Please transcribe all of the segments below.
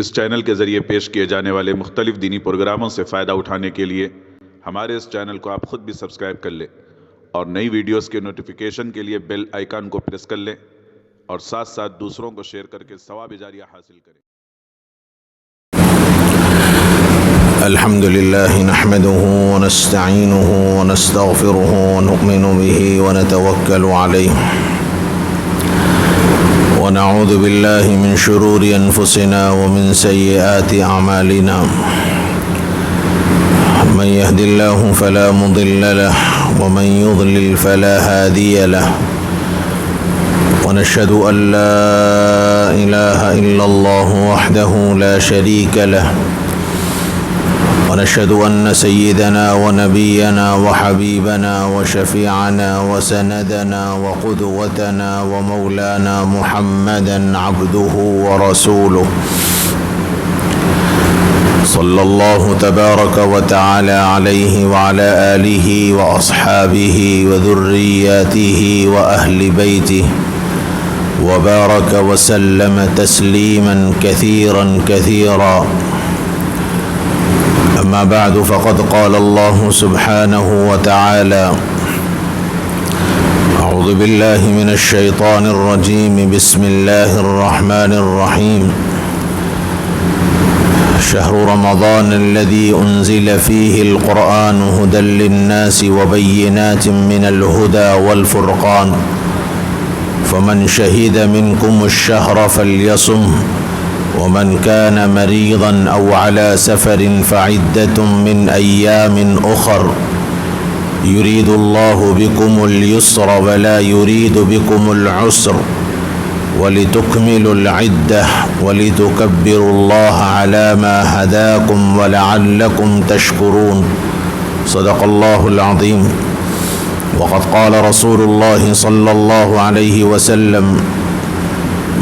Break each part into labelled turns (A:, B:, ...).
A: اس channel کے ذریعے پیش کیے جانے والے مختلف دینی پروگراموں سے فائدہ اٹھانے کے لیے ہمارے اس چینل کو آپ خود بھی سبسکرائب کر لیں اور نئی ویڈیوز کے نوٹیفیکیشن کے لیے بیل آئیکن کو پریس کر لیں اور ساتھ ساتھ دوسروں کو شیئر کر کے ثواب جاریہ حاصل کریں۔
B: الحمد لله نحمده ونستعينه ونستغفره ونؤمن به ونتوكل عليه ونعوذ بالله من شرور أنفسنا ومن سيئات أعمالنا من يهد الله فلا مضل له ومن يضلل فلا هادي له ونشهد أن لا إله إلا الله وحده لا شريك له ونشهد أن سيدنا ونبينا وحبيبنا وشفيعنا وسندنا وقدوتنا ومولانا محمدا عبده ورسوله صلى الله تبارك وتعالى عليه وعلى آله وأصحابه وذرياته وأهل بيته وبارك وسلم تسليما كثيرا كثيرا. أما بعد فقد قال الله سبحانه وتعالى أعوذ بالله من الشيطان الرجيم بسم الله الرحمن الرحيم شهر رمضان الذي أنزل فيه القرآن هدى للناس وبينات من الهدى والفرقان فمن شهد منكم الشهر فليصم ومن كان مريضا أو على سفر فعدة من أيام أخر يريد الله بكم اليسر ولا يريد بكم العسر ولتكملوا العدة ولتكبروا الله على ما هداكم ولعلكم تشكرون. صدق الله العظيم. وقد قال رسول الله صلى الله عليه وسلم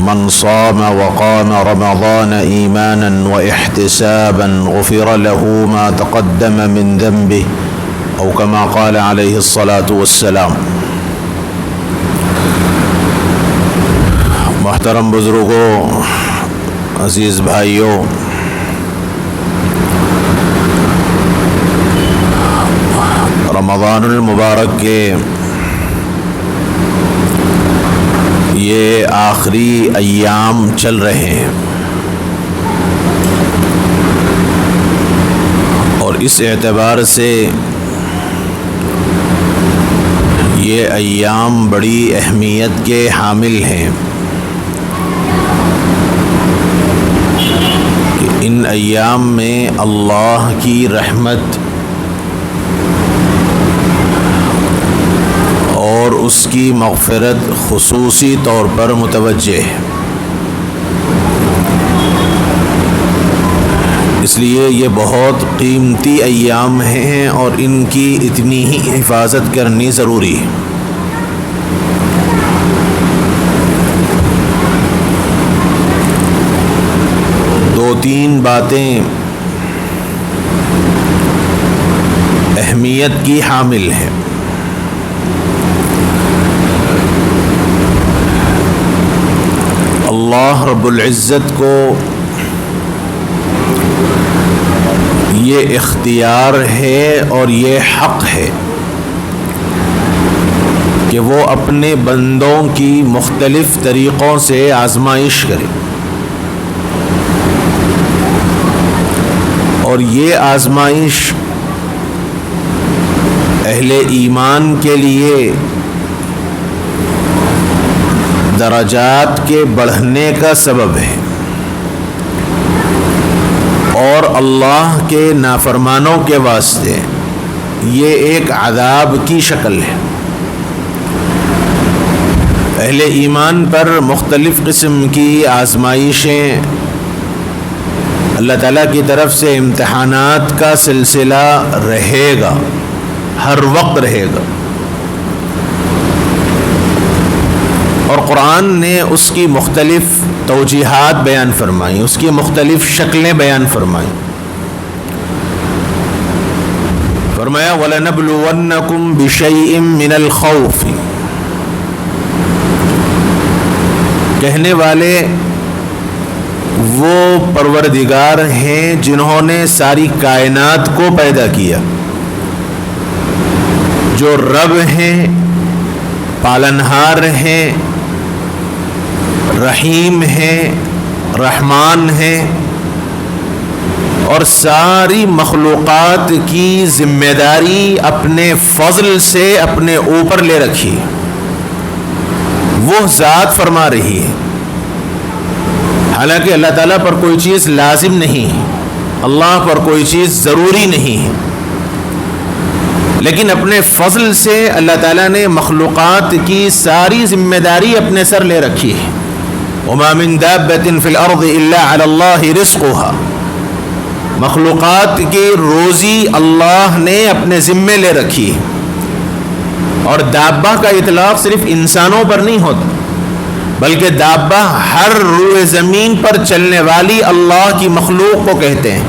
B: من صام وقام رمضان إيمانا واحتسابا غفر له ما تقدم من ذنبه أو كما قال عليه الصلاة والسلام. محترم بزرگوں، عزیز بھائیوں، رمضان المبارک کے یہ آخری ایام چل رہے ہیں اور اس اعتبار سے یہ ایام بڑی اہمیت کے حامل ہیں کہ ان ایام میں اللہ کی رحمت اور اس کی مغفرت خصوصی طور پر متوجہ ہے. اس لیے یہ بہت قیمتی ایام ہیں اور ان کی اتنی ہی حفاظت کرنی ضروری ہے. دو تین باتیں اہمیت کی حامل ہیں. اللہ رب العزت کو یہ اختیار ہے اور یہ حق ہے کہ وہ اپنے بندوں کی مختلف طریقوں سے آزمائش کرے اور یہ آزمائش اہل ایمان کے لیے درجات کے بڑھنے کا سبب ہے اور اللہ کے نافرمانوں کے واسطے یہ ایک عذاب کی شکل ہے. اہل ایمان پر مختلف قسم کی آزمائشیں، اللہ تعالیٰ کی طرف سے امتحانات کا سلسلہ رہے گا، ہر وقت رہے گا، اور قرآن نے اس کی مختلف توجیحات بیان فرمائی، اس کی مختلف شکلیں بیان فرمائی. فرمایا وَلَنَبْلُوَنَّكُمْ بِشَيْءٍ مِّنَ الْخَوْفِ، کہنے والے وہ پروردگار ہیں جنہوں نے ساری کائنات کو پیدا کیا، جو رب ہیں، پالنہار ہیں، رحیم ہیں، رحمان ہیں، اور ساری مخلوقات کی ذمہ داری اپنے فضل سے اپنے اوپر لے رکھی۔ وہ ذات فرما رہی ہے، حالانکہ اللہ تعالیٰ پر کوئی چیز لازم نہیں ہے، اللہ پر کوئی چیز ضروری نہیں ہے، لیکن اپنے فضل سے اللہ تعالیٰ نے مخلوقات کی ساری ذمہ داری اپنے سر لے رکھی ہے۔ وَمَا مِن دَابَّةٍ فِي الْأَرْضِ إِلَّا عَلَى اللَّهِ رِزْقُهَا، مخلوقات کی روزی اللہ نے اپنے ذمے لے رکھی ہے۔ اور دابہ کا اطلاق صرف انسانوں پر نہیں ہوتا، بلکہ دابہ ہر روئے زمین پر چلنے والی اللہ کی مخلوق کو کہتے ہیں۔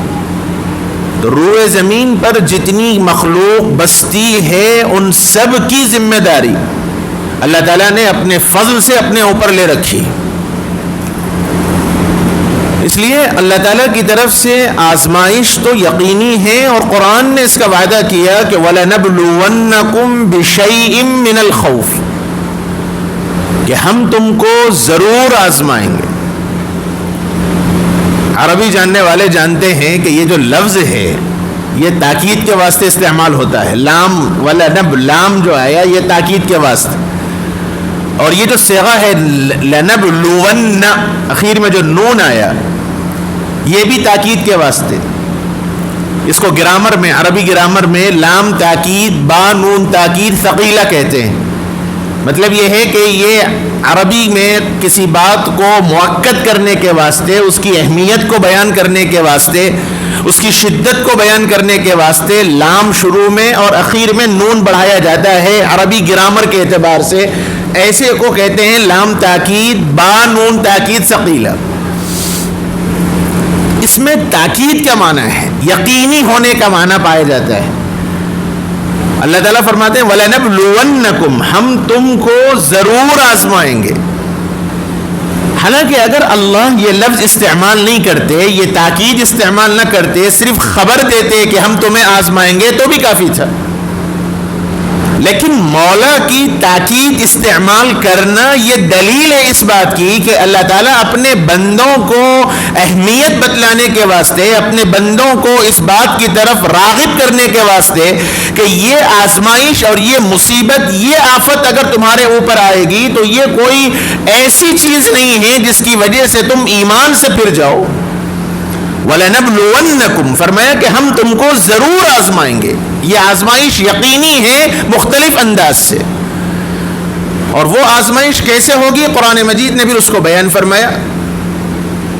B: تو روئے زمین پر جتنی مخلوق بستی ہے ان سب کی ذمہ داری اللہ تعالیٰ نے اپنے فضل سے اپنے اوپر لے رکھی۔ اس لیے اللہ تعالیٰ کی طرف سے آزمائش تو یقینی ہے، اور قرآن نے اس کا وعدہ کیا کہ وَلَنَبْلُوَنَّكُمْ بِشَيْءٍ مِّنَ الْخَوْفِ، کہ ہم تم کو ضرور آزمائیں گے۔ عربی جاننے والے جانتے ہیں کہ یہ جو لفظ ہے یہ تاکید کے واسطے استعمال ہوتا ہے۔ لام وَلَنَبْ، لام جو آیا یہ تاکید کے واسطے، اور یہ جو صیغہ ہے لَنَبْلُوَنَّ، اخیر میں جو نون آیا یہ بھی تاکید کے واسطے۔ اس کو گرامر میں، عربی گرامر میں لام تاکید با نون تاکید ثقیلہ کہتے ہیں۔ مطلب یہ ہے کہ یہ عربی میں کسی بات کو مؤکد کرنے کے واسطے، اس کی اہمیت کو بیان کرنے کے واسطے، اس کی شدت کو بیان کرنے کے واسطے لام شروع میں اور اخیر میں نون بڑھایا جاتا ہے۔ عربی گرامر کے اعتبار سے ایسے کو کہتے ہیں لام تاکید با نون تاکید ثقیلہ۔ اس میں تاکید کا معنی ہے، یقینی ہونے کا معنی پایا جاتا ہے۔ اللہ تعالیٰ فرماتے ہیں وَلَنَبْلُوَنَّكُمْ، ہم تم کو ضرور آزمائیں گے۔ حالانکہ اگر اللہ یہ لفظ استعمال نہیں کرتے، یہ تاکید استعمال نہ کرتے، صرف خبر دیتے کہ ہم تمہیں آزمائیں گے تو بھی کافی تھا، لیکن مولا کی تاکید استعمال کرنا یہ دلیل ہے اس بات کی کہ اللہ تعالیٰ اپنے بندوں کو اہمیت بتلانے کے واسطے، اپنے بندوں کو اس بات کی طرف راغب کرنے کے واسطے کہ یہ آزمائش اور یہ مصیبت، یہ آفت اگر تمہارے اوپر آئے گی تو یہ کوئی ایسی چیز نہیں ہے جس کی وجہ سے تم ایمان سے پھر جاؤ۔ وَلَنَبْلُوَنَّكُمْ، فرمایا کہ ہم تم کو ضرور آزمائیں گے۔ یہ آزمائش یقینی ہے مختلف انداز سے، اور وہ آزمائش کیسے ہوگی قرآن مجید نے بھی اس کو بیان فرمایا۔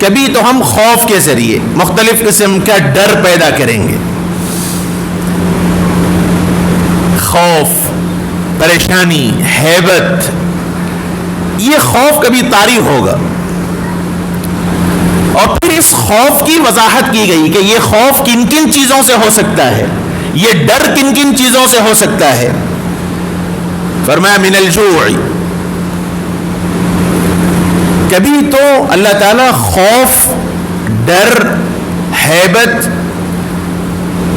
B: کبھی تو ہم خوف کے ذریعے مختلف قسم کا ڈر پیدا کریں گے، خوف، پریشانی، ہیبت، یہ خوف کبھی طاری ہوگا، اور پھر اس خوف کی وضاحت کی گئی کہ یہ خوف کن کن چیزوں سے ہو سکتا ہے، یہ ڈر کن کن چیزوں سے ہو سکتا ہے۔ فرمایا من الجوع، کبھی تو اللہ تعالیٰ خوف، ڈر، ہیبت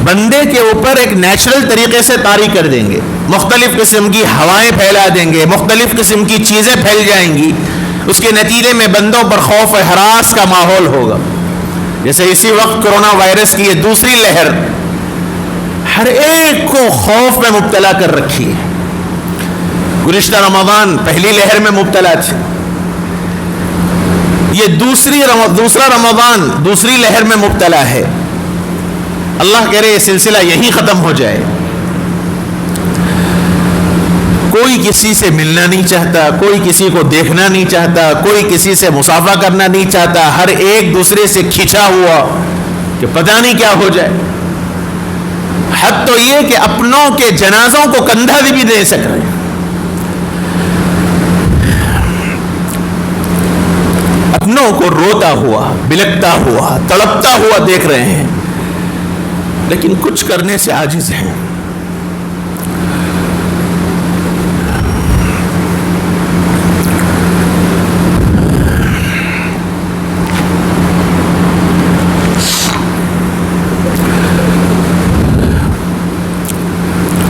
B: بندے کے اوپر ایک نیچرل طریقے سے طاری کر دیں گے، مختلف قسم کی ہوائیں پھیلا دیں گے، مختلف قسم کی چیزیں پھیل جائیں گی، اس کے نتیجے میں بندوں پر خوف و ہراس کا ماحول ہوگا۔ جیسے اسی وقت کرونا وائرس کی یہ دوسری لہر ہر ایک کو خوف میں مبتلا کر رکھی ہے۔ گزشتہ رمضان پہلی لہر میں مبتلا تھے، یہ دوسرا رمضان دوسری لہر میں مبتلا ہے۔ اللہ کہہ رہے یہ سلسلہ یہی ختم ہو جائے۔ کوئی کسی سے ملنا نہیں چاہتا، کوئی کسی کو دیکھنا نہیں چاہتا، کوئی کسی سے مصافحہ کرنا نہیں چاہتا، ہر ایک دوسرے سے کھچا ہوا کہ پتہ نہیں کیا ہو جائے۔ حد تو یہ کہ اپنوں کے جنازوں کو کندھا بھی دے سک رہے ہیں، اپنوں کو روتا ہوا، بلکتا ہوا، تڑپتا ہوا دیکھ رہے ہیں، لیکن کچھ کرنے سے عاجز ہیں۔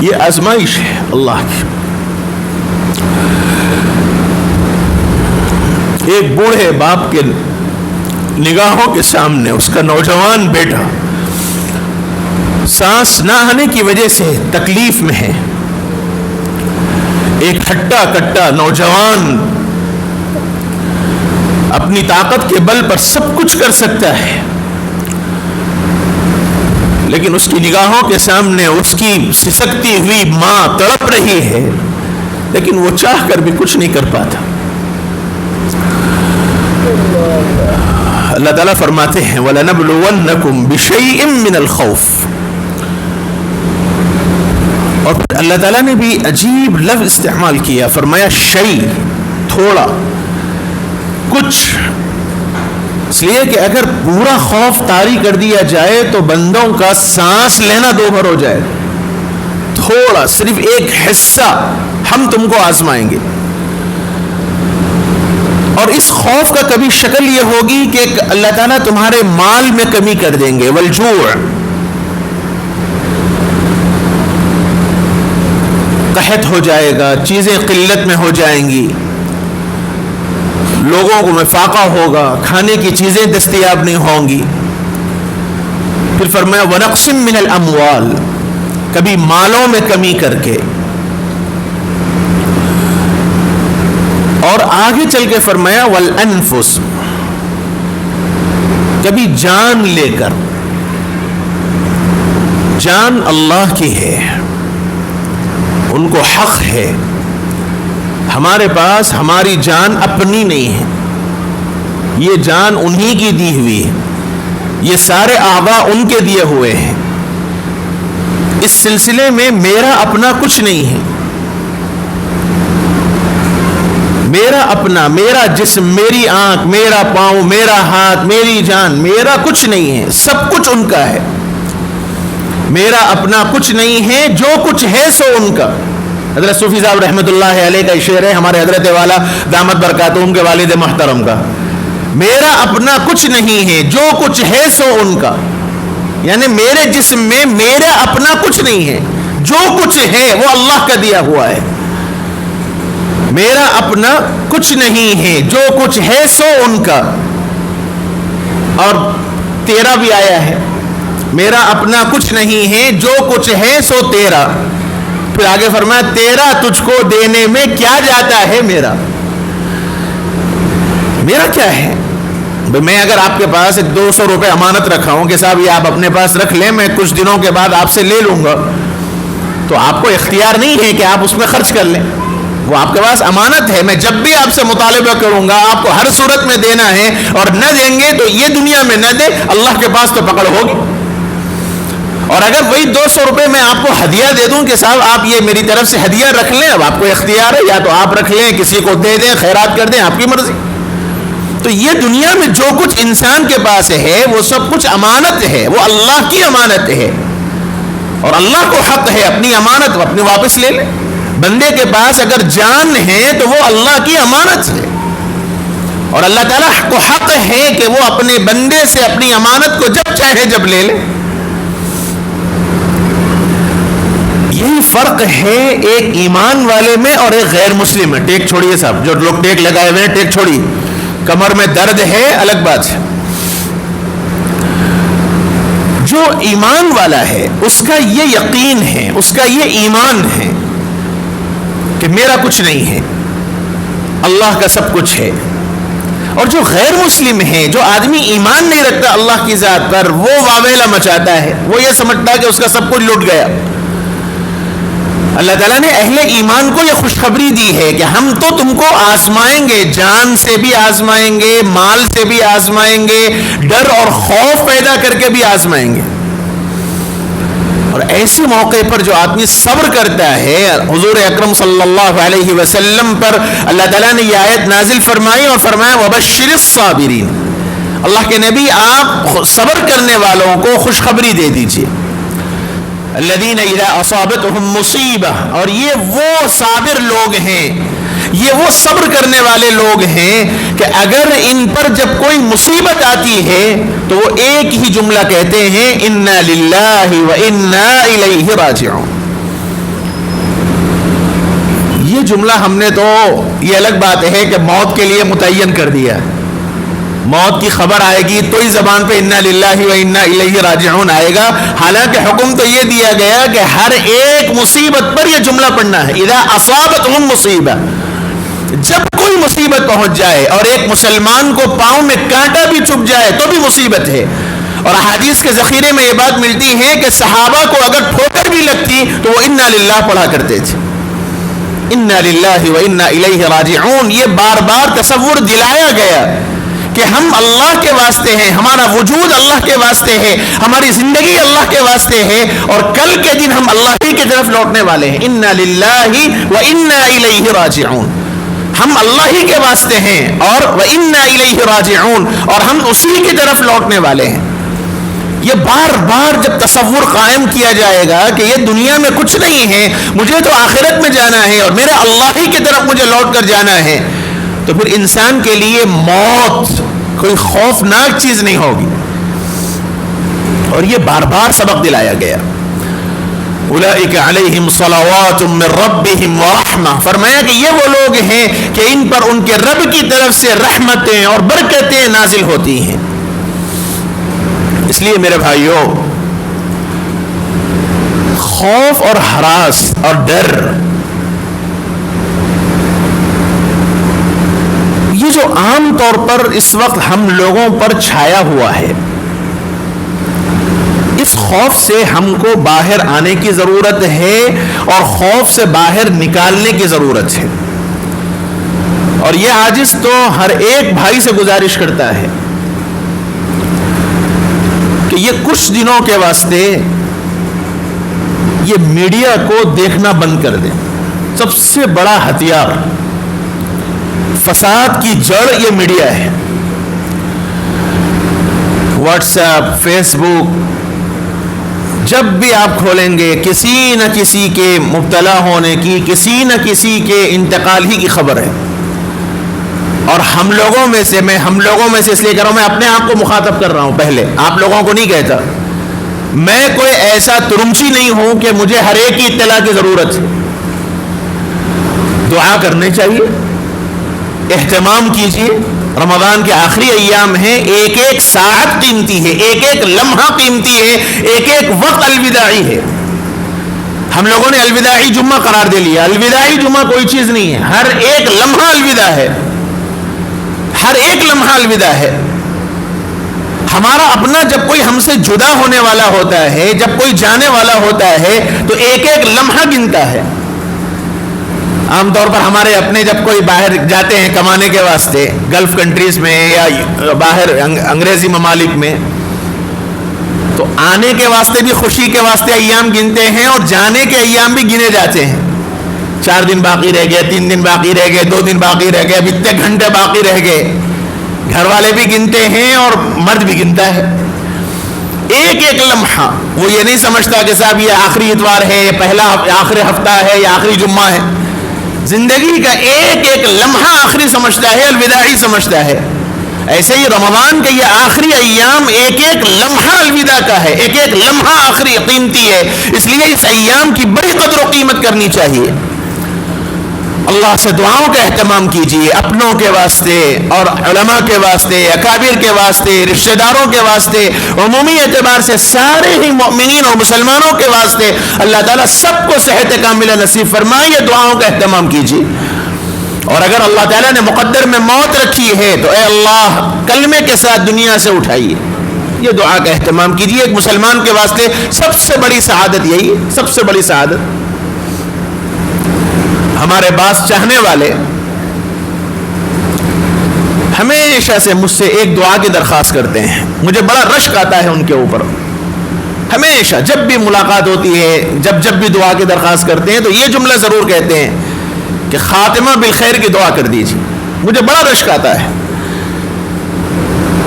B: یہ آزمائش ہے اللہ کی. ایک بوڑھے باپ کے نگاہوں کے سامنے اس کا نوجوان بیٹا سانس نہ آنے کی وجہ سے تکلیف میں ہے. ایک ہٹا کٹا نوجوان اپنی طاقت کے بل پر سب کچھ کر سکتا ہے، لیکن اس کی نگاہوں کے سامنے اس کی سسکتی ہوئی ماں تڑپ رہی ہے، لیکن وہ چاہ کر بھی کچھ نہیں کر پاتا. اللہ تعالیٰ فرماتے ہیں وَلَنَبْلُوَنَّكُمْ بِشَيْءٍ مِّنَ الْخَوْفِ. اور پھر اللہ تعالیٰ نے بھی عجیب لفظ استعمال کیا، فرمایا شیء، تھوڑا کچھ. اس لیے کہ اگر پورا خوف طاری کر دیا جائے تو بندوں کا سانس لینا دو بھر ہو جائے. تھوڑا صرف ایک حصہ ہم تم کو آزمائیں گے. اور اس خوف کا کبھی شکل یہ ہوگی کہ اللہ تعالیٰ تمہارے مال میں کمی کر دیں گے، والجوع، قحط ہو جائے گا، چیزیں قلت میں ہو جائیں گی، لوگوں کو فاقہ ہوگا، کھانے کی چیزیں دستیاب نہیں ہوں گی. پھر فرمایا وَنَقْصٍ مِّنَ الْأَمْوَالِ، کبھی مالوں میں کمی کر کے. اور آگے چل کے فرمایا وَالْأَنفُسِ، کبھی جان لے کر. جان اللہ کی ہے، ان کو حق ہے. ہمارے پاس ہماری جان اپنی نہیں ہے، یہ جان انہی کی دی ہوئی ہے، یہ سارے اعضاء ان کے دیے ہوئے ہیں. اس سلسلے میں میرا اپنا کچھ نہیں ہے. میرا اپنا، میرا جسم، میری آنکھ، میرا پاؤں، میرا ہاتھ، میری جان، میرا کچھ نہیں ہے، سب کچھ ان کا ہے. میرا اپنا کچھ نہیں ہے، جو کچھ ہے سو ان کا. حضرت صوفی صاحب رحمۃ اللہ علیہ کا شعر ہے، ہمارے حضرت والا دامت برکاتہم کے والد محترم کا. میرا اپنا کچھ نہیں ہے، جو کچھ ہے سو ان کا. یعنی میرے جسم میں میرا اپنا کچھ نہیں ہے، جو کچھ ہے وہ اللہ کا دیا ہوا ہے. میرا اپنا کچھ نہیں ہے، جو کچھ ہے سو ان کا. اور تیرا بھی آیا ہے، میرا اپنا کچھ نہیں ہے، جو کچھ ہے سو تیرا. پھر آگے فرمایا تیرا تجھ کو دینے میں کیا جاتا ہے میرا. میرا کیا ہے؟ میں اگر آپ کے پاس 200 روپے امانت رکھا ہوں کہ صاحب یہ آپ اپنے پاس رکھ لیں، میں کچھ دنوں کے بعد آپ سے لے لوں گا، تو آپ کو اختیار نہیں ہے کہ آپ اس میں خرچ کر لیں. وہ آپ کے پاس امانت ہے، میں جب بھی آپ سے مطالبہ کروں گا آپ کو ہر صورت میں دینا ہے، اور نہ دیں گے تو یہ دنیا میں نہ دے، اللہ کے پاس تو پکڑ ہوگی. اور اگر وہی 200 روپے میں آپ کو ہدیہ دے دوں کہ صاحب آپ یہ میری طرف سے ہدیہ رکھ لیں، اب آپ کو اختیار ہے، یا تو آپ رکھ لیں، کسی کو دے دیں، خیرات کر دیں، آپ کی مرضی. تو یہ دنیا میں جو کچھ انسان کے پاس ہے وہ سب کچھ امانت ہے، وہ اللہ کی امانت ہے، اور اللہ کو حق ہے اپنی امانت وہ اپنی واپس لے لے. بندے کے پاس اگر جان ہے تو وہ اللہ کی امانت ہے، اور اللہ تعالیٰ کو حق ہے کہ وہ اپنے بندے سے اپنی امانت کو جب چاہے جب لے لے. یہی فرق ہے ایک ایمان والے میں اور ایک غیر مسلم میں. ٹیک چھوڑیے صاحب، جو لوگ ٹیک لگائے ہوئے ہیں ٹیک چھوڑیے. کمر میں درد ہے الگ بات ہے. جو ایمان والا ہے اس کا یہ یقین ہے، اس کا یہ ایمان ہے کہ میرا کچھ نہیں ہے، اللہ کا سب کچھ ہے. اور جو غیر مسلم ہے، جو آدمی ایمان نہیں رکھتا اللہ کی ذات پر، وہ واویلا مچاتا ہے، وہ یہ سمجھتا ہے کہ اس کا سب کچھ لٹ گیا. اللہ تعالیٰ نے اہل ایمان کو یہ خوشخبری دی ہے کہ ہم تو تم کو آزمائیں گے، جان سے بھی آزمائیں گے، مال سے بھی آزمائیں گے، ڈر اور خوف پیدا کر کے بھی آزمائیں گے. اور ایسے موقع پر جو آدمی صبر کرتا ہے، حضور اکرم صلی اللہ علیہ وسلم پر اللہ تعالیٰ نے یہ آیت نازل فرمائی اور فرمایا وَبَشِّرِ الصَّابِرِينَ. اللہ کے نبی آپ صبر کرنے والوں کو خوشخبری دے دیجئے. الذین اذا اصابتهم مصیبہ، اور یہ وہ صابر لوگ ہیں، یہ وہ صبر کرنے والے لوگ ہیں کہ اگر ان پر جب کوئی مصیبت آتی ہے تو وہ ایک ہی جملہ کہتے ہیں انا للہ و انا الیہ راجعون. یہ جملہ ہم نے تو یہ الگ بات ہے کہ موت کے لیے متعین کر دیا، موت کی خبر آئے گی تو ہی زبان پہ انا للہ و انا الیہ راجعون آئے گا، حالانکہ حکم تو یہ دیا گیا کہ ہر ایک مصیبت پر یہ جملہ پڑھنا ہے، اذا اصابتہم مصیبہ، جب کوئی مصیبت پہنچ جائے، اور ایک مسلمان کو پاؤں میں کانٹا بھی چبھ جائے تو بھی مصیبت ہے۔ اور احادیث کے ذخیرے میں یہ بات ملتی ہے کہ صحابہ کو اگر ٹھوکر بھی لگتی تو وہ انا للہ پڑھا کرتے تھے، انا للہ و انا الیہ راجعون۔ یہ بار بار تصور دلایا گیا کہ ہم اللہ کے واسطے ہیں، ہمارا وجود اللہ کے واسطے ہے، ہماری زندگی اللہ کے واسطے ہے، اور کل کے دن ہم اللہ ہی کی طرف لوٹنے والے ہیں۔ انا للہ و انا الیہ راجعون، ہم اللہ ہی کے واسطے ہیں، اور و انا الیہ راجعون، اور ہم اسی کی طرف لوٹنے والے ہیں۔ یہ بار بار جب تصور قائم کیا جائے گا کہ یہ دنیا میں کچھ نہیں ہے، مجھے تو آخرت میں جانا ہے اور میرے اللہ ہی کی طرف مجھے لوٹ کر جانا ہے، تو پھر انسان کے لیے موت کوئی خوفناک چیز نہیں ہوگی۔ اور یہ بار بار سبق دلایا گیا، اولئک علیہم صلوات من ربہم ورحمہ، فرمایا کہ یہ وہ لوگ ہیں کہ ان پر ان کے رب کی طرف سے رحمتیں اور برکتیں نازل ہوتی ہیں۔ اس لیے میرے بھائیوں، خوف اور ہراس اور ڈر، یہ جو عام طور پر اس وقت ہم لوگوں پر چھایا ہوا ہے، اس خوف سے ہم کو باہر آنے کی ضرورت ہے، اور خوف سے باہر نکالنے کی ضرورت ہے۔ اور یہ عاجز تو ہر ایک بھائی سے گزارش کرتا ہے کہ یہ کچھ دنوں کے واسطے یہ میڈیا کو دیکھنا بند کر دیں۔ سب سے بڑا ہتھیار، فساد کی جڑ یہ میڈیا ہے۔ واٹس ایپ، فیس بک، جب بھی آپ کھولیں گے کسی نہ کسی کے مبتلا ہونے کی، کسی نہ کسی کے انتقال ہی کی خبر ہے۔ اور ہم لوگوں میں سے اس لیے کہہ رہا ہوں، میں اپنے آپ کو مخاطب کر رہا ہوں، پہلے آپ لوگوں کو نہیں کہتا، میں کوئی ایسا ترمچی نہیں ہوں کہ مجھے ہر ایک کی اطلاع کی ضرورت ہے۔ دعا کرنے چاہیے، اہتمام کیجیے، رمضان کے آخری ایام ہیں، ایک ایک ساعت قیمتی ہے، ایک ایک لمحہ قیمتی ہے، ایک ایک وقت الوداعی ہے۔ ہم لوگوں نے الوداعی جمعہ قرار دے لیا، الوداعی جمعہ کوئی چیز نہیں ہے، ہر ایک لمحہ الوداع ہے، ہر ایک لمحہ الوداع ہے۔ ہمارا اپنا جب کوئی ہم سے جدا ہونے والا ہوتا ہے، جب کوئی جانے والا ہوتا ہے، تو ایک ایک لمحہ گنتا ہے۔ عام طور پر ہمارے اپنے جب کوئی باہر جاتے ہیں کمانے کے واسطے، گلف کنٹریز میں یا باہر انگریزی ممالک میں، تو آنے کے واسطے بھی خوشی کے واسطے ایام گنتے ہیں، اور جانے کے ایام بھی گنے جاتے ہیں۔ 4 دن باقی رہ گئے، 3 دن باقی رہ گئے، 2 دن باقی رہ گئے، اب اتنے گھنٹے باقی رہ گئے۔ گھر والے بھی گنتے ہیں اور مرد بھی گنتا ہے، ایک ایک لمحہ۔ وہ یہ نہیں سمجھتا کہ صاحب یہ آخری اتوار ہے، یہ پہلا آخری ہفتہ ہے، یا آخری جمعہ ہے۔ زندگی کا ایک ایک لمحہ آخری سمجھتا ہے، الوداعی سمجھتا ہے۔ ایسے ہی رمضان کے یہ آخری ایام ایک ایک لمحہ الوداع کا ہے، ایک ایک لمحہ آخری قیمتی ہے، اس لیے اس ایام کی بڑی قدر و قیمت کرنی چاہیے۔ اللہ سے دعاؤں کا اہتمام کیجیے، اپنوں کے واسطے اور علماء کے واسطے، اکابر کے واسطے، رشتہ داروں کے واسطے، عمومی اعتبار سے سارے ہی مؤمنین اور مسلمانوں کے واسطے اللہ تعالیٰ سب کو صحت کاملہ نصیب فرمائے۔ یہ دعاؤں کا اہتمام کیجیے، اور اگر اللہ تعالیٰ نے مقدر میں موت رکھی ہے تو اے اللہ کلمے کے ساتھ دنیا سے اٹھائیے، یہ دعا کا اہتمام کیجیے۔ ایک مسلمان کے واسطے سب سے بڑی سعادت یہی ہے، سب سے بڑی سعادت۔ ہمارے بعض چاہنے والے ہمیشہ سے مجھ سے ایک دعا کی درخواست کرتے ہیں، مجھے بڑا رشک آتا ہے ان کے اوپر۔ ہمیشہ جب بھی ملاقات ہوتی ہے، جب بھی دعا کی درخواست کرتے ہیں تو یہ جملہ ضرور کہتے ہیں کہ خاتمہ بالخیر کی دعا کر دیجیے۔ مجھے بڑا رشک آتا ہے،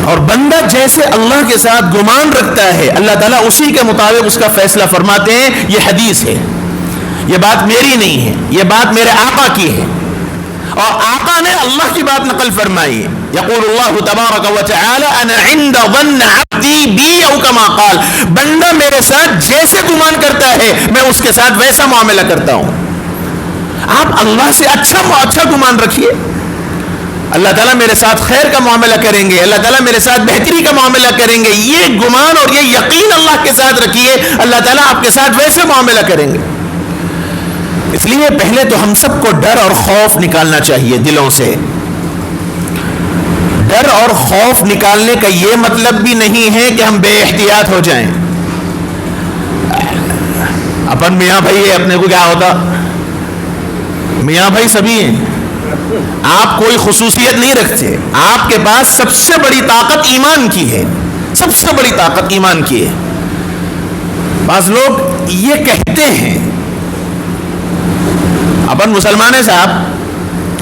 B: اور بندہ جیسے اللہ کے ساتھ گمان رکھتا ہے، اللہ تعالیٰ اسی کے مطابق اس کا فیصلہ فرماتے ہیں۔ یہ حدیث ہے، یہ بات میری نہیں ہے، یہ بات میرے آقا کی ہے، اور آقا نے اللہ کی بات نقل فرمائی ہے۔ یقول اللہ تبارک و تعالی انا عند ظن عبدی بی او کما قال، بندہ میرے ساتھ جیسے گمان کرتا ہے میں اس کے ساتھ ویسا معاملہ کرتا ہوں۔ آپ اللہ سے اچھا گمان رکھیے. اللہ تعالیٰ میرے ساتھ خیر کا معاملہ کریں گے, اللہ تعالیٰ میرے ساتھ بہتری کا معاملہ کریں گے, یہ گمان اور یہ یقین اللہ کے ساتھ رکھیے, اللہ تعالیٰ آپ کے ساتھ ویسے معاملہ کریں گے. اس لیے پہلے تو ہم سب کو ڈر اور خوف نکالنا چاہیے دلوں سے. ڈر اور خوف نکالنے کا یہ مطلب بھی نہیں ہے کہ ہم بے احتیاط ہو جائیں. اپن میاں بھائی ہے, اپنے کو کیا ہوتا, میاں بھائی سبھی ہیں, آپ کوئی خصوصیت نہیں رکھتے. آپ کے پاس سب سے بڑی طاقت ایمان کی ہے, سب سے بڑی طاقت ایمان کی ہے. بعض لوگ یہ کہتے ہیں اپن مسلمان ہیں صاحب,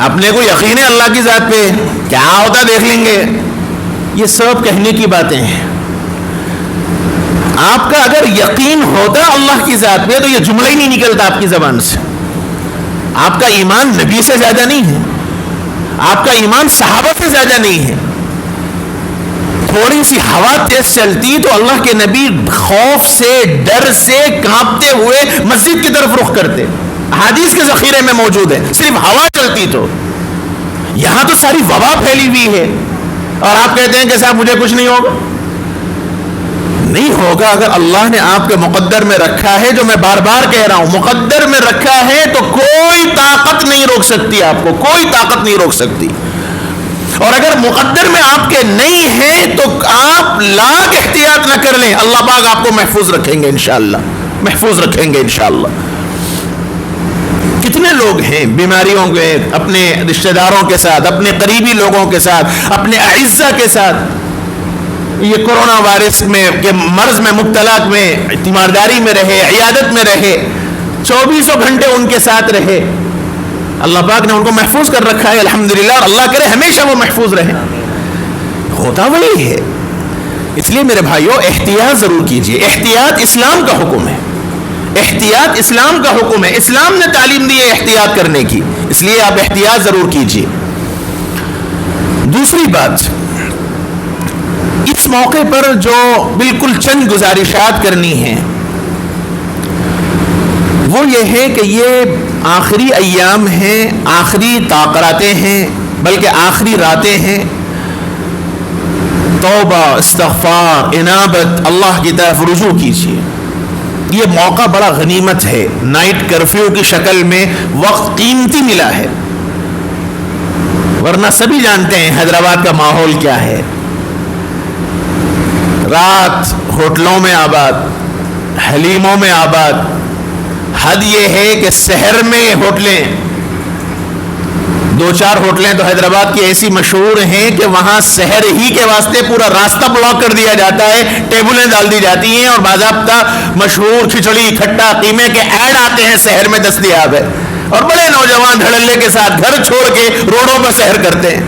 B: اپنے کو یقین ہے اللہ کی ذات پہ, کیا ہوتا دیکھ لیں گے. یہ سب کہنے کی باتیں ہیں. آپ کا اگر یقین ہوتا اللہ کی ذات پہ تو یہ جملہ ہی نہیں نکلتا آپ کی زبان سے. آپ کا ایمان نبی سے زیادہ نہیں ہے, آپ کا ایمان صحابہ سے زیادہ نہیں ہے. تھوڑی سی ہوا تیز چلتی تو اللہ کے نبی خوف سے ڈر سے کانپتے ہوئے مسجد کی طرف رخ کرتے. حدیث کے ذخیرے میں موجود ہے. صرف ہوا چلتی تو, یہاں تو ساری وبا پھیلی ہوئی ہے اور آپ کہتے ہیں کہ صاحب مجھے کچھ نہیں ہوگا. نہیں ہوگا. اگر اللہ نے آپ کے مقدر میں رکھا ہے, جو میں بار بار کہہ رہا ہوں, مقدر میں رکھا ہے تو کوئی طاقت نہیں روک سکتی آپ کو, کوئی طاقت نہیں روک سکتی. اور اگر مقدر میں آپ کے نہیں ہے تو آپ لاکھ احتیاط نہ کر لیں, اللہ پاک آپ کو محفوظ رکھیں گے انشاءاللہ, محفوظ رکھیں گے انشاءاللہ. کتنے لوگ ہیں بیماریوں کے, اپنے رشتہ داروں کے ساتھ, اپنے قریبی لوگوں کے ساتھ, اپنے اعزہ کے ساتھ, یہ کورونا وائرس میں کے مرض میں مبتلا میں تیمارداری میں رہے, عیادت میں رہے, 24 گھنٹے ان کے ساتھ رہے. اللہ پاک نے ان کو محفوظ کر رکھا ہے الحمدللہ, اور اللہ کرے ہمیشہ وہ محفوظ رہے. ہوتا وہی ہے. اس لیے میرے بھائیوں احتیاط ضرور کیجیے. احتیاط اسلام کا حکم ہے, احتیاط اسلام کا حکم ہے. اسلام نے تعلیم دی ہے احتیاط کرنے کی, اس لیے آپ احتیاط ضرور کیجیے. دوسری بات, اس موقع پر جو بالکل چند گزارشات کرنی ہیں وہ یہ ہے کہ یہ آخری ایام ہیں, آخری تاقراتیں ہیں, بلکہ آخری راتیں ہیں. توبہ, استغفار, انابت, اللہ کی طرف رجوع کیجیے. یہ موقع بڑا غنیمت ہے. نائٹ کرفیو کی شکل میں وقت قیمتی ملا ہے, ورنہ سبھی جانتے ہیں حیدرآباد کا ماحول کیا ہے. رات ہوٹلوں میں آباد, حلیموں میں آباد. حد یہ ہے کہ شہر میں ہوٹلیں, 2-4 ہوٹلیں تو حیدرآباد کی ایسی مشہور ہیں کہ وہاں شہر ہی کے واسطے پورا راستہ بلاک کر دیا جاتا ہے, ٹیبلیں ڈال دی جاتی ہیں اور باضابطہ مشہور کھچڑی کھٹا قیمے کے ایڈ آتے ہیں شہر میں دستیاب ہے, اور بڑے نوجوان دھڑلے کے ساتھ گھر چھوڑ کے روڈوں پر سحر کرتے ہیں.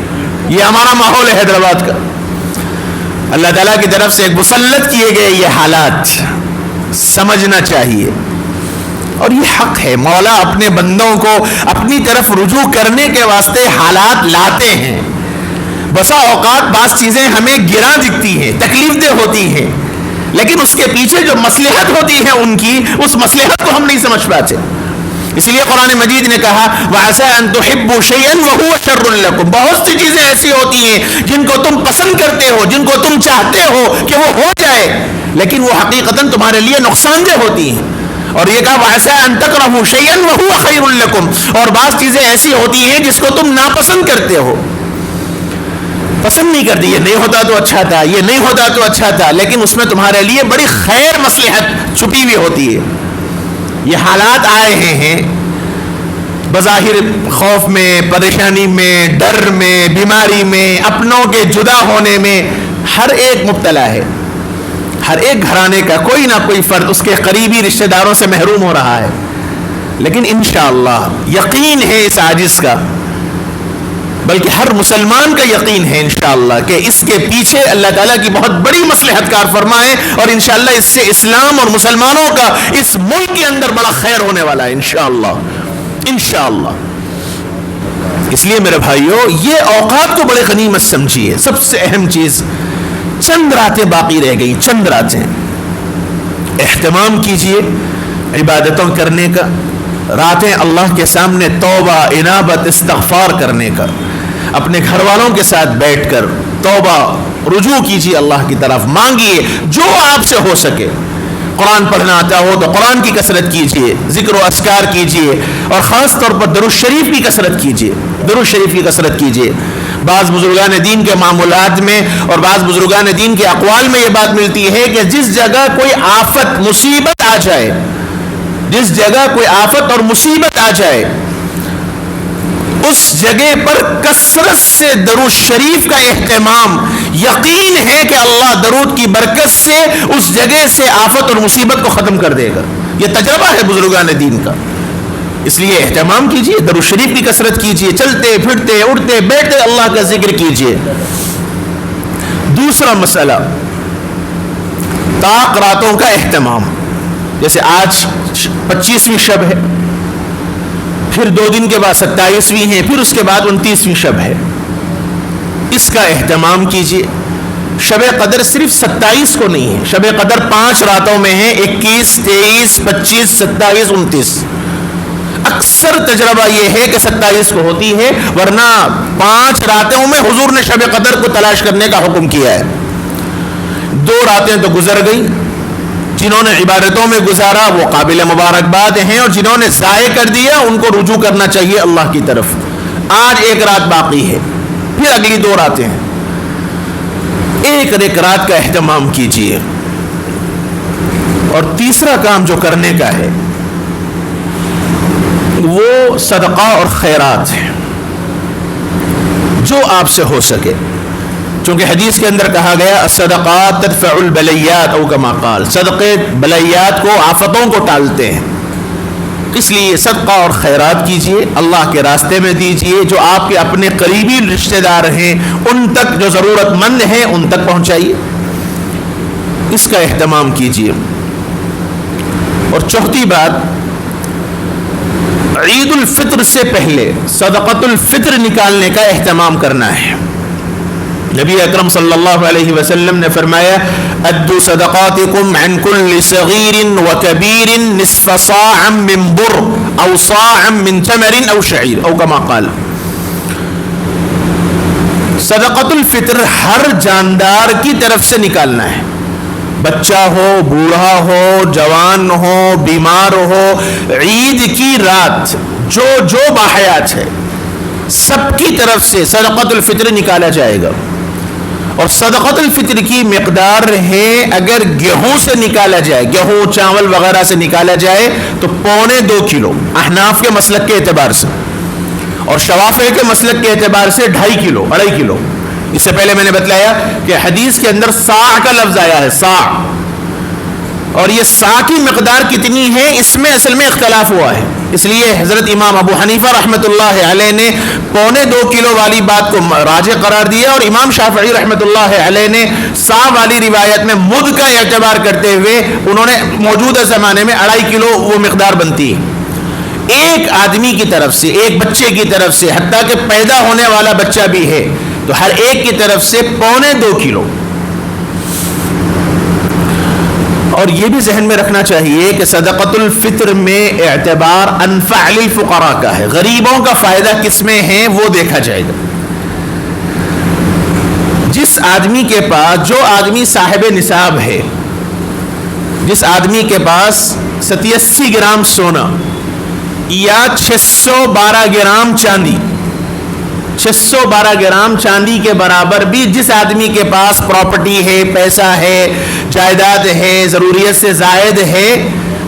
B: یہ ہمارا ماحول ہے حیدرآباد کا. اللہ تعالیٰ کی طرف سے مسلط کیے گئے یہ حالات سمجھنا چاہیے, اور یہ حق ہے. مولا اپنے بندوں کو اپنی طرف رجوع کرنے کے واسطے حالات لاتے ہیں. بسا اوقات بعض چیزیں ہمیں گراں دکھتی ہیں, تکلیف دہ ہوتی ہیں, لیکن اس کے پیچھے جو مصلحت ہوتی ہے ان کی, اس مصلحت کو ہم نہیں سمجھ پاتے. اس لیے قرآن مجید نے کہا وَعَسَىٰ أَن تُحِبُّوا شَيْئًا وَهُوَ شَرٌّ لَكُمْ. بہت سی چیزیں ایسی ہوتی ہیں جن کو تم پسند کرتے ہو, جن کو تم چاہتے ہو کہ وہ ہو جائے, لیکن وہ حقیقتاً تمہارے لیے نقصان دہ ہوتی ہیں. اور یہ کہا وَعَسَىٰ أَن تَكْرَهُوا شَيْئًا وَهُوَ خَيْرٌ لَكُمْ. اور بعض چیزیں ایسی ہوتی ہیں جس کو تم ناپسند کرتے ہو, پسند نہیں کرتی, یہ نہیں ہوتا تو اچھا تھا, یہ نہیں ہوتا تو اچھا تھا, لیکن اس میں تمہارے لیے بڑی خیر مصلحت چھپی ہوئی ہوتی ہے. یہ حالات آ رہے ہیں, بظاہر خوف میں, پریشانی میں, ڈر میں, بیماری میں, اپنوں کے جدا ہونے میں ہر ایک مبتلا ہے. ہر ایک گھرانے کا کوئی نہ کوئی فرد اس کے قریبی رشتہ داروں سے محروم ہو رہا ہے. لیکن انشاءاللہ یقین ہے اس عاجز کا, بلکہ ہر مسلمان کا یقین ہے انشاءاللہ کہ اس کے پیچھے اللہ تعالیٰ کی بہت بڑی مصلحت کار فرما ہے, اور انشاءاللہ اس سے اسلام اور مسلمانوں کا اس ملک کے اندر بڑا خیر ہونے والا ہے انشاءاللہ, انشاءاللہ. اس لیے میرے بھائیوں یہ اوقات کو بڑے غنیمت سمجھیے. سب سے اہم چیز, چند راتیں باقی رہ گئی, چند راتیں, اہتمام کیجئے عبادتوں کرنے کا, راتیں اللہ کے سامنے توبہ انابت استغفار کرنے کا، اپنے گھر والوں کے ساتھ بیٹھ کر توبہ رجوع کیجیے، اللہ کی طرف مانگیے جو آپ سے ہو سکے۔ قرآن پڑھنا آتا ہو تو قرآن کی کثرت کیجیے، ذکر و اذکار کیجیے، اور خاص طور پر درود شریف کی کثرت کیجیے، درود شریف کی کثرت کیجیے۔ بعض بزرگان دین کے معمولات میں اور بعض بزرگان دین کے اقوال میں یہ بات ملتی ہے کہ جس جگہ کوئی آفت مصیبت آ جائے، جس جگہ کوئی آفت اور مصیبت آ جائے، اس جگہ پر کثرت سے درود شریف کا اہتمام، یقین ہے کہ اللہ درود کی برکت سے اس جگہ سے آفت اور مصیبت کو ختم کر دے گا۔ یہ تجربہ ہے بزرگان دین کا، اس لیے اہتمام کیجیے، درود شریف کی کثرت کیجیے، چلتے پھرتے اٹھتے بیٹھتے اللہ کا ذکر کیجیے۔ دوسرا مسئلہ، طاق راتوں کا اہتمام، جیسے آج 25ویں شب ہے، پھر 2 دن کے بعد 27ویں ہے، پھر اس کے بعد 29ویں شب ہے، اس کا اہتمام کیجیے۔ شب قدر صرف 27 کو نہیں ہے، شب قدر 5 راتوں میں ہے، 21 23 25 27 29۔ اکثر تجربہ یہ ہے کہ 27 کو ہوتی ہے، ورنہ 5 راتوں میں حضور نے شب قدر کو تلاش کرنے کا حکم کیا ہے۔ 2 راتیں تو گزر گئی، جنہوں نے عبادتوں میں گزارا وہ قابل مبارکباد ہیں، اور جنہوں نے ضائع کر دیا ان کو رجوع کرنا چاہیے اللہ کی طرف۔ آج 1 رات باقی ہے، پھر اگلی 2 راتیں ہیں، ایک رات کا اہتمام کیجیے۔ اور تیسرا کام جو کرنے کا ہے وہ صدقہ اور خیرات ہے، جو آپ سے ہو سکے، چونکہ حدیث کے اندر کہا گیا الصدقات تدفع البلیات او کما قال، صدقے بلیات کو، آفتوں کو ٹالتے ہیں، اس لیے صدقہ اور خیرات کیجیے، اللہ کے راستے میں دیجیے، جو آپ کے اپنے قریبی رشتہ دار ہیں ان تک، جو ضرورت مند ہیں ان تک پہنچائیے، اس کا اہتمام کیجیے۔ اور چوتھی بات، عید الفطر سے پہلے صدقۃ الفطر نکالنے کا اہتمام کرنا ہے۔ نبی اکرم صلی اللہ علیہ وسلم نے فرمایا ادوا صدقاتکم عن کل صغیر وکبیر نصف صاعا من بر او صاعا من تمر او شعیر او کما قال۔ صدقۃ الفطر ہر جاندار کی طرف سے نکالنا ہے، بچہ ہو، بوڑھا ہو، جوان ہو، بیمار ہو، عید کی رات جو باحیات ہے سب کی طرف سے صدقۃ الفطر نکالا جائے گا۔ اور صدقۃ الفطر کی مقدار ہے، اگر گیہوں سے نکالا جائے، گیہوں چاول وغیرہ سے نکالا جائے تو 2.25 کلو احناف کے مسلک کے اعتبار سے، اور شوافع کے مسلک کے اعتبار سے 2.5 کلو 2.5 کلو۔ اس سے پہلے میں نے بتلایا کہ حدیث کے اندر صاع کا لفظ آیا ہے، صاع، اور یہ صاع کی مقدار کتنی ہے اس میں اصل میں اختلاف ہوا ہے، اس لیے حضرت امام ابو حنیفہ رحمۃ اللہ علیہ نے 2.25 کلو والی بات کو راجح قرار دیا، اور امام شافعی رحمۃ اللہ علیہ نے صاع والی روایت میں مد کا اعتبار کرتے ہوئے انہوں نے موجودہ زمانے میں 2.5 کلو وہ مقدار بنتی ہے۔ ایک آدمی کی طرف سے، ایک بچے کی طرف سے، حتیٰ کہ پیدا ہونے والا بچہ بھی ہے تو ہر ایک کی طرف سے 2.25 کلو۔ اور یہ بھی ذہن میں رکھنا چاہیے کہ صدقۃ الفطر میں اعتبار انفع للفقراء کا ہے، غریبوں کا فائدہ کس میں ہے وہ دیکھا جائے گا۔ جس آدمی کے پاس، جو آدمی صاحب نصاب ہے، جس آدمی کے پاس 87 گرام سونا یا 612 گرام چاندی، 612 گرام چاندی کے برابر بھی جس آدمی کے پاس پراپرٹی ہے، پیسہ ہے، جائیداد ہے، ضروریت سے زائد ہے،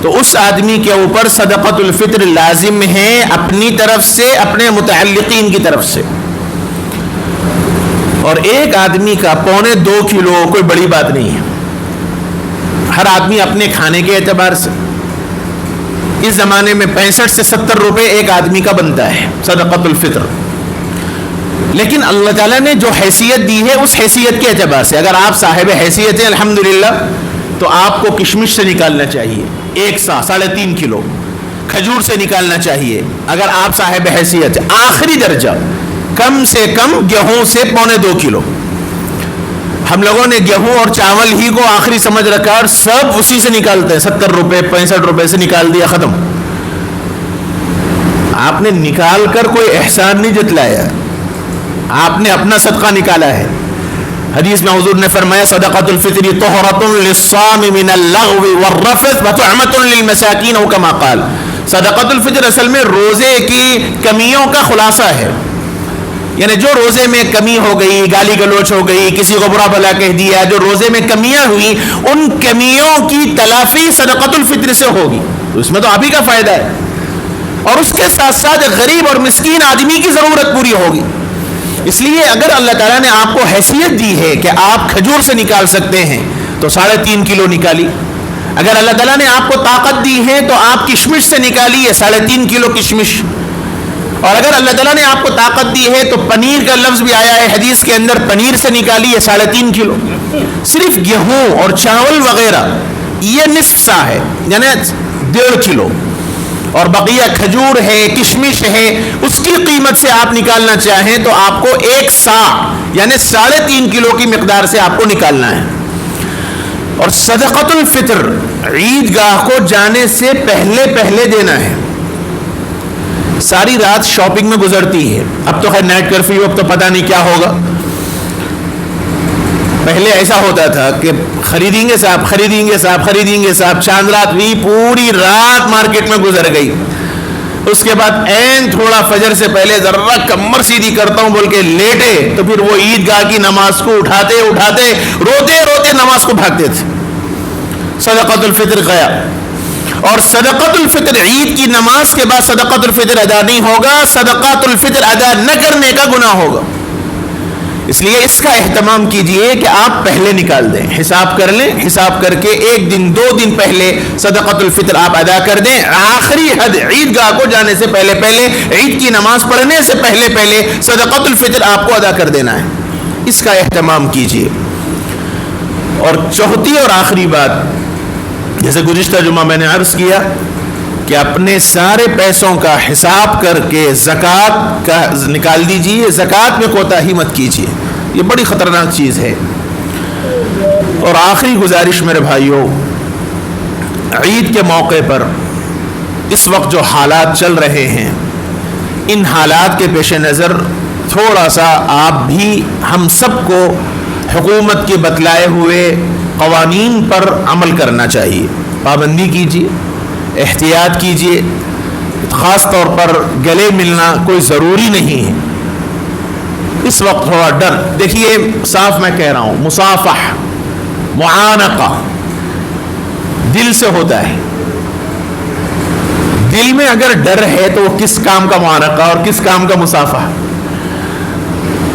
B: تو اس آدمی کے اوپر صدقۃ الفطر لازم ہے، اپنی طرف سے، اپنے متعلقین کی طرف سے۔ اور ایک آدمی کا 2.25 کلو کوئی بڑی بات نہیں ہے، ہر آدمی اپنے کھانے کے اعتبار سے۔ اس زمانے میں 65 سے 70 روپے ایک آدمی کا بنتا ہے صدقۃ الفطر، لیکن اللہ تعالیٰ نے جو حیثیت دی ہے اس حیثیت کے اعتبار سے، اگر آپ صاحب حیثیت ہیں الحمدللہ تو آپ کو کشمش سے نکالنا چاہیے 1 سا 3.5 کلو، کھجور سے نکالنا چاہیے اگر آپ صاحب حیثیت ہیں، آخری درجہ کم سے کم گیہوں سے 2.25 کلو۔ ہم لوگوں نے گیہوں اور چاول ہی کو آخری سمجھ رکھا اور سب اسی سے نکالتے ہیں، 70 روپے 65 روپے سے نکال دیا، ختم۔ آپ نے نکال کر کوئی احسان نہیں جتلایا, آپ نے اپنا صدقہ نکالا ہے. حدیث میں حضور نے فرمایا صدقۃ الفطر طہرۃ للصام من اللغو والرفث وطعمۃ للمساکین او کما قال. صدقۃ الفطر اصل میں روزے کی کمیوں کا خلاصہ ہے, یعنی جو روزے میں کمی ہو گئی, گالی گلوچ ہو گئی, کسی کو برا بھلا کہہ دیا, جو روزے میں کمیاں ہوئی ان کمیوں کی تلافی صدقۃ الفطر سے ہوگی. تو اس میں تو آپ ہی کا فائدہ ہے, اور اس کے ساتھ ساتھ غریب اور مسکین آدمی کی ضرورت پوری ہوگی. اس لیے اگر اللہ تعالیٰ نے آپ کو حیثیت دی ہے کہ آپ کھجور سے نکال سکتے ہیں تو 3.5 کلو نکالی. اگر اللہ تعالیٰ نے آپ کو طاقت دی ہے تو آپ کشمش سے نکالیے 3.5 کلو کشمش. اور اگر اللہ تعالیٰ نے آپ کو طاقت دی ہے تو پنیر کا لفظ بھی آیا ہے حدیث کے اندر, پنیر سے نکالیے 3.5 کلو. صرف گیہوں اور چاول وغیرہ یہ نصف سا ہے, یعنی 1.5 کلو, اور بقیہ کھجور ہے, کشمش ہے, اس کی قیمت سے آپ نکالنا چاہیں تو آپ کو 1 سا یعنی 3.5 کلو کی مقدار سے آپ کو نکالنا ہے. اور صدقۃ الفطر عیدگاہ کو جانے سے پہلے پہلے دینا ہے. ساری رات شاپنگ میں گزرتی ہے, اب تو خیر نائٹ کرفیو, اب تو پتہ نہیں کیا ہوگا. پہلے ایسا ہوتا تھا کہ خریدیں گے صاحب, خریدیں گے صاحب, خریدیں گے صاحب, چاند رات بھی پوری رات مارکیٹ میں گزر گئی. اس کے بعد این تھوڑا فجر سے پہلے ذرا کمر سیدھی کرتا ہوں بول کے لیٹے تو پھر وہ عیدگاہ کی نماز کو اٹھاتے اٹھاتے روتے روتے نماز کو بھاگتے تھے. صدقۃ الفطر گیا, اور صدقۃ الفطر عید کی نماز کے بعد صدقۃ الفطر ادا نہیں ہوگا, صدقۃ الفطر ادا نہ کرنے کا گناہ ہوگا. اس لیے اس کا اہتمام کیجئے کہ آپ پہلے نکال دیں, حساب کر لیں, حساب کر کے 1 دن 2 دن پہلے صدقۃ الفطر آپ ادا کر دیں. آخری حد عیدگاہ کو جانے سے پہلے پہلے, عید کی نماز پڑھنے سے پہلے پہلے صدقۃ الفطر آپ کو ادا کر دینا ہے. اس کا اہتمام کیجئے. اور چوتھی اور آخری بات, جیسے گزشتہ جمعہ میں نے عرض کیا کہ اپنے سارے پیسوں کا حساب کر کے زکوٰۃ کا نکال دیجئے. زکوٰۃ میں کوتاہی مت کیجئے, یہ بڑی خطرناک چیز ہے. اور آخری گزارش میرے بھائیوں, عید کے موقع پر اس وقت جو حالات چل رہے ہیں, ان حالات کے پیش نظر تھوڑا سا آپ بھی ہم سب کو حکومت کے بتلائے ہوئے قوانین پر عمل کرنا چاہیے. پابندی کیجیے, احتیاط کیجیے. خاص طور پر گلے ملنا کوئی ضروری نہیں ہے. اس وقت تھوڑا ڈر, دیکھیے صاف میں کہہ رہا ہوں, مصافح معانقہ دل سے ہوتا ہے. دل میں اگر ڈر ہے تو وہ کس کام کا معانقہ اور کس کام کا مصافحہ.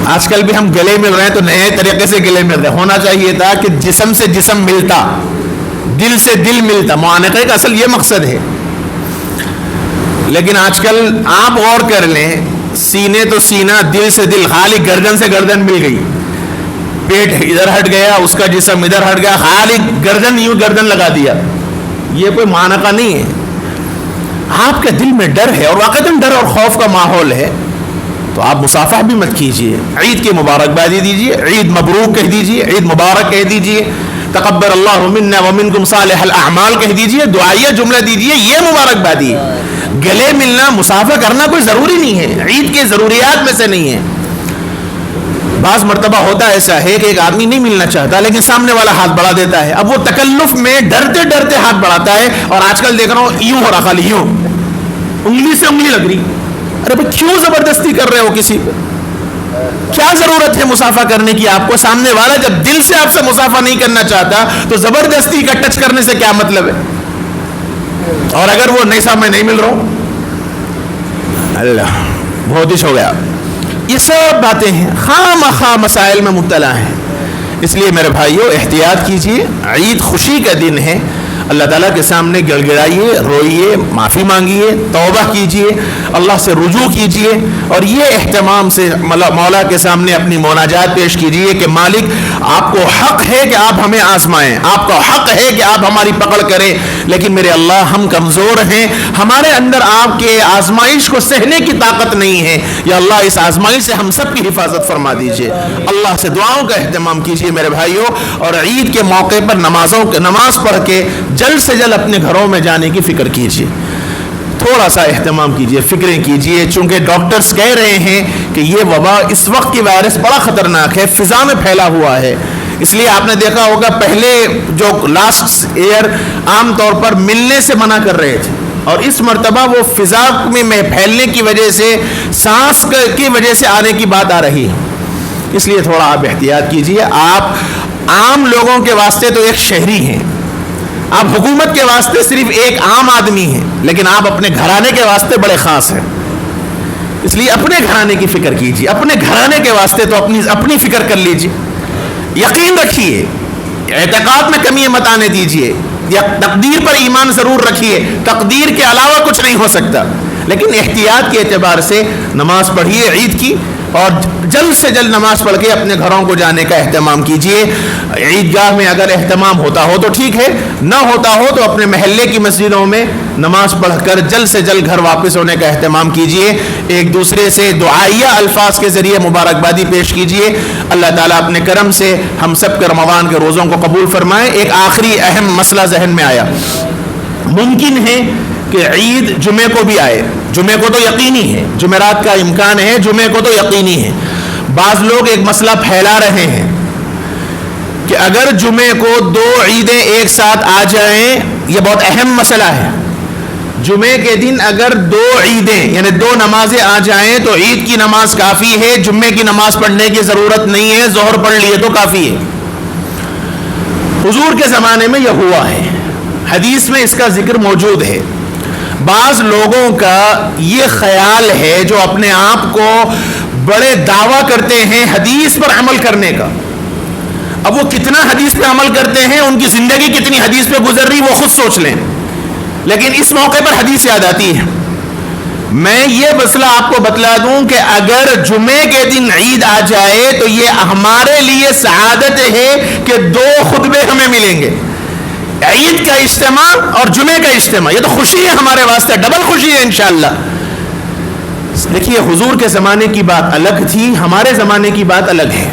B: آج کل بھی ہم گلے مل رہے ہیں تو نئے طریقے سے گلے مل رہے ہیں. ہونا چاہیے تھا کہ جسم سے جسم ملتا, دل سے دل ملتا. معانقے کا اصل یہ مقصد ہے. لیکن آج کل آپ غور کر لیں, سینے تو سینہ, دل سے دل, خالی گردن سے گردن مل گئی. پیٹ ادھر ہٹ گیا, اس کا جسم ادھر ہٹ گیا, خالی گردن یوں گردن لگا دیا. یہ کوئی معانقہ نہیں ہے. آپ کے دل میں ڈر ہے اور واقعتاً ڈر اور خوف کا ماحول ہے تو آپ مصافحہ بھی مت کیجیے. عید کی مبارکبادی دیجیے, عید مبروک کہہ دیجیے, عید مبارک کہہ دیجیے, تقبل اللہ منا ومنکم صالح الاعمال کہہ دیجیے, دعائیہ جملہ دیجیے. یہ مبارکبادی. گلے ملنا, مصافحہ کرنا کوئی ضروری نہیں ہے, عید کے ضروریات میں سے نہیں ہے. بعض مرتبہ ہوتا ایسا ہے کہ ایک آدمی نہیں ملنا چاہتا لیکن سامنے والا ہاتھ بڑھا دیتا ہے. اب وہ تکلف میں ڈرتے ڈرتے ہاتھ بڑھاتا ہے, اور آج کل دیکھ رہا ہوں یوں ہو رہا, خالی یوں انگلی سے انگلی لگ رہی. ارے بھائی کیوں زبردستی کر رہے ہو کسی پہ؟ کیا ضرورت ہے مصافحہ کرنے کی آپ کو؟ سامنے والا جب دل سے آپ سے مصافحہ نہیں کرنا چاہتا تو زبردستی کا ٹچ کرنے سے کیا مطلب ہے؟ اور اگر وہ نہیں صاحب میں نہیں مل رہا ہوں, اللہ بہت ہی ہو گیا. یہ سب باتیں ہیں, خام خواہ مسائل میں مبتلا ہیں. اس لیے میرے بھائیوں احتیاط کیجیے. عید خوشی کا دن ہے. اللہ تعالیٰ کے سامنے گڑ گڑائیے, روئیے, معافی مانگیے, توبہ کیجیے, اللہ سے رجوع کیجیے, اور یہ اہتمام سے مولا کے سامنے اپنی مناجات پیش کیجیے کہ مالک آپ کو حق ہے کہ آپ ہمیں آزمائیں, آپ کو حق ہے کہ آپ ہماری پکڑ کریں, لیکن میرے اللہ ہم کمزور ہیں, ہمارے اندر آپ کے آزمائش کو سہنے کی طاقت نہیں ہے. یا اللہ اس آزمائش سے ہم سب کی حفاظت فرما دیجیے. اللہ سے دعاؤں کا اہتمام کیجیے میرے بھائیوں, اور عید کے موقع پر نماز پڑھ کے جلد سے جلد اپنے گھروں میں جانے کی فکر کیجیے. تھوڑا سا اہتمام کیجئے، فکریں کیجئے، چونکہ ڈاکٹرز کہہ رہے ہیں کہ یہ وبا اس وقت کی وائرس بڑا خطرناک ہے، فضا میں پھیلا ہوا ہے. اس لیے آپ نے دیکھا ہوگا پہلے جو لاسٹ ایئر عام طور پر ملنے سے منع کر رہے تھے، اور اس مرتبہ وہ فضا میں پھیلنے کی وجہ سے، سانس کی وجہ سے آنے کی بات آ رہی ہے. اس لیے تھوڑا آپ احتیاط کیجئے. آپ عام لوگوں کے واسطے تو ایک شہری ہیں، آپ حکومت کے واسطے صرف ایک عام آدمی ہیں، لیکن آپ اپنے گھرانے کے واسطے بڑے خاص ہیں. اس لیے اپنے گھرانے کی فکر کیجئے، اپنے گھرانے کے واسطے تو اپنی فکر کر لیجئے. یقین رکھیے، اعتقاد میں کمی مت آنے دیجئے، یا تقدیر پر ایمان ضرور رکھیے، تقدیر کے علاوہ کچھ نہیں ہو سکتا، لیکن احتیاط کے اعتبار سے نماز پڑھیے عید کی، اور جلد سے جلد نماز پڑھ کے اپنے گھروں کو جانے کا اہتمام کیجئے. عیدگاہ میں اگر اہتمام ہوتا ہو تو ٹھیک ہے، نہ ہوتا ہو تو اپنے محلے کی مسجدوں میں نماز پڑھ کر جلد سے جلد گھر واپس ہونے کا اہتمام کیجئے. ایک دوسرے سے دعائیہ الفاظ کے ذریعے مبارکبادی پیش کیجئے. اللہ تعالیٰ اپنے کرم سے ہم سب کے رمضان کے روزوں کو قبول فرمائے. ایک آخری اہم مسئلہ ذہن میں آیا. ممکن ہے کہ عید جمعے کو بھی آئے، جمعے کو تو یقینی ہے، جمعرات کا امکان ہے، جمعے کو تو یقینی ہے. بعض لوگ ایک مسئلہ پھیلا رہے ہیں کہ اگر جمعے کو 2 عیدیں ایک ساتھ آ جائیں، یہ بہت اہم مسئلہ ہے. جمعے کے دن اگر 2 عیدیں یعنی 2 نمازیں آ جائیں تو عید کی نماز کافی ہے، جمعے کی نماز پڑھنے کی ضرورت نہیں ہے، ظہر پڑھ لیے تو کافی ہے. حضور کے زمانے میں یہ ہوا ہے، حدیث میں اس کا ذکر موجود ہے. بعض لوگوں کا یہ خیال ہے جو اپنے آپ کو بڑے دعویٰ کرتے ہیں حدیث پر عمل کرنے کا. اب وہ کتنا حدیث پہ عمل کرتے ہیں، ان کی زندگی کتنی حدیث پہ گزر رہی، وہ خود سوچ لیں. لیکن اس موقع پر حدیث یاد آتی ہے. میں یہ مسئلہ آپ کو بتلا دوں کہ اگر جمعے کے دن عید آ جائے تو یہ ہمارے لیے سعادت ہے کہ 2 خطبے ہمیں ملیں گے. عید کا اجتماع اور جمعے کا اجتماع، یہ تو خوشی ہے ہمارے واسطے، ڈبل خوشی ہے انشاءاللہ. دیکھیے حضور کے زمانے کی بات الگ تھی، ہمارے زمانے کی بات الگ ہے.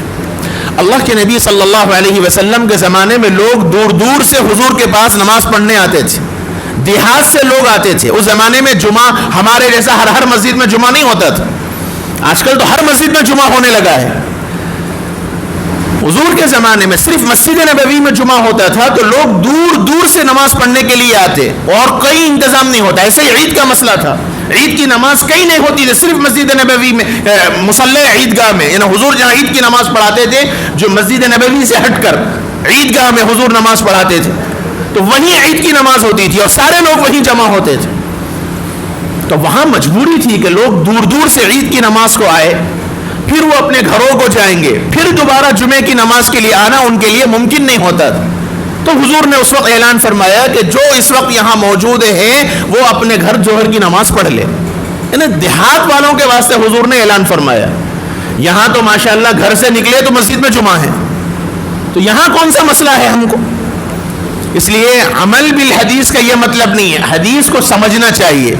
B: اللہ کے نبی صلی اللہ علیہ وسلم کے زمانے میں لوگ دور دور سے حضور کے پاس نماز پڑھنے آتے تھے، دیہات سے لوگ آتے تھے. اس زمانے میں جمعہ ہمارے جیسا ہر مسجد میں جمعہ نہیں ہوتا تھا. آج کل تو ہر مسجد میں جمعہ ہونے لگا ہے. حضور کے زمانے میں صرف مسجد نبوی میں جمعہ ہوتا تھا تو لوگ دور دور سے نماز پڑھنے کے لیے آتے، اور کوئی انتظام نہیں ہوتا. ایسے ہی عید کا مسئلہ تھا، عید کی نماز کہیں نہیں ہوتی تھی، صرف مسجد نبوی میں، مصلی عیدگاہ میں، یعنی حضور جہاں عید کی نماز پڑھاتے تھے، جو مسجد نبوی سے ہٹ کر عیدگاہ میں حضور نماز پڑھاتے تھے، تو وہیں عید کی نماز ہوتی تھی اور سارے لوگ وہیں جمع ہوتے تھے. تو وہاں مجبوری تھی کہ لوگ دور دور سے عید کی نماز کو آئے، پھر وہ اپنے گھروں کو جائیں گے، پھر دوبارہ جمعے کی نماز کے لیے آنا ان کے لیے ممکن نہیں ہوتا تھا. تو حضور نے اس وقت اعلان فرمایا کہ جو اس وقت یہاں موجود ہیں وہ اپنے گھر ظہر کی نماز پڑھ لے. یعنی دیہات والوں کے واسطے حضور نے اعلان فرمایا. یہاں تو ماشاءاللہ گھر سے نکلے تو مسجد میں جمعہ ہے، تو یہاں کون سا مسئلہ ہے ہم کو. اس لیے عمل بالحدیث کا یہ مطلب نہیں ہے، حدیث کو سمجھنا چاہیے.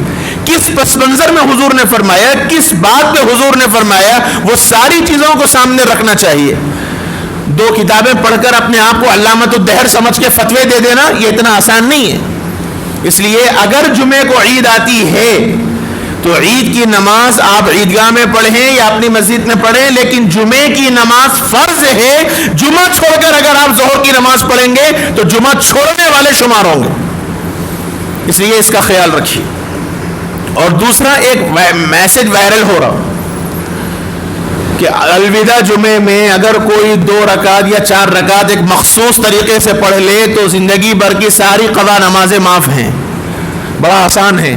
B: کس پس منظر میں حضور نے فرمایا، کس بات پہ حضور نے فرمایا، وہ ساری چیزوں کو سامنے رکھنا چاہیے. 2 کتابیں پڑھ کر اپنے آپ کو علامت الدہر سمجھ کے فتوے دے دینا یہ اتنا آسان نہیں ہے. اس لیے اگر جمعے کو عید آتی ہے تو عید کی نماز آپ عیدگاہ میں پڑھیں یا اپنی مسجد میں پڑھیں، لیکن جمعے کی نماز فرض ہے. جمعہ چھوڑ کر اگر آپ ظہر کی نماز پڑھیں گے تو جمعہ چھوڑنے والے شمار ہوں گے. اس لیے اس کا خیال رکھیے. اور دوسرا ایک میسج وائرل ہو رہا کہ الوداع جمعے میں اگر کوئی 2 رکعت یا 4 رکعت ایک مخصوص طریقے سے پڑھ لے تو زندگی بھر کی ساری قضا نمازیں معاف ہیں. بڑا آسان ہے.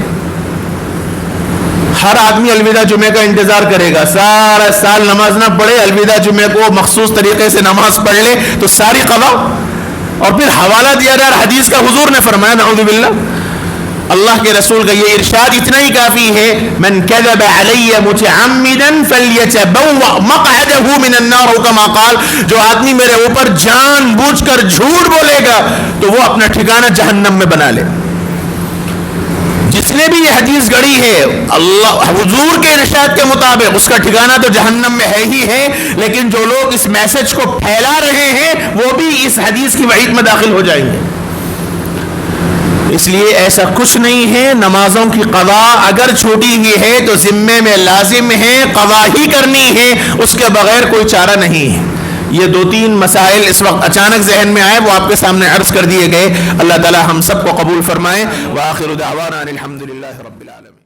B: ہر آدمی الوداع جمعے کا انتظار کرے گا، سارا سال نماز نہ پڑھے، الوداع جمعے کو مخصوص طریقے سے نماز پڑھ لے تو ساری قضا. اور پھر حوالہ دیا جا رہا حدیث کا، حضور نے فرمایا نعوذ باللہ، اللہ کے رسول کا یہ ارشاد اتنا ہی کافی ہے، من کذب علی متعمدا فلیتبوأ مقعدہ من النار، کما قال، جو آدمی میرے اوپر جان بوجھ کر جھوٹ بولے گا تو وہ اپنا ٹھکانہ جہنم میں بنا لے. جس نے بھی یہ حدیث گڑھی ہے اللہ حضور کے ارشاد کے مطابق اس کا ٹھکانہ تو جہنم میں ہے ہی ہے، لیکن جو لوگ اس میسج کو پھیلا رہے ہیں وہ بھی اس حدیث کی وعید میں داخل ہو جائیں گے. اس لیے ایسا کچھ نہیں ہے، نمازوں کی قضا اگر چھوٹی ہی ہے تو ذمے میں لازم ہے، قضا ہی کرنی ہے، اس کے بغیر کوئی چارہ نہیں ہے۔ یہ 2-3 مسائل اس وقت اچانک ذہن میں آئے، وہ آپ کے سامنے عرض کر دیے گئے۔ اللہ تعالی ہم سب کو قبول فرمائے۔ وآخر دعوانا الحمدللہ رب العالمین۔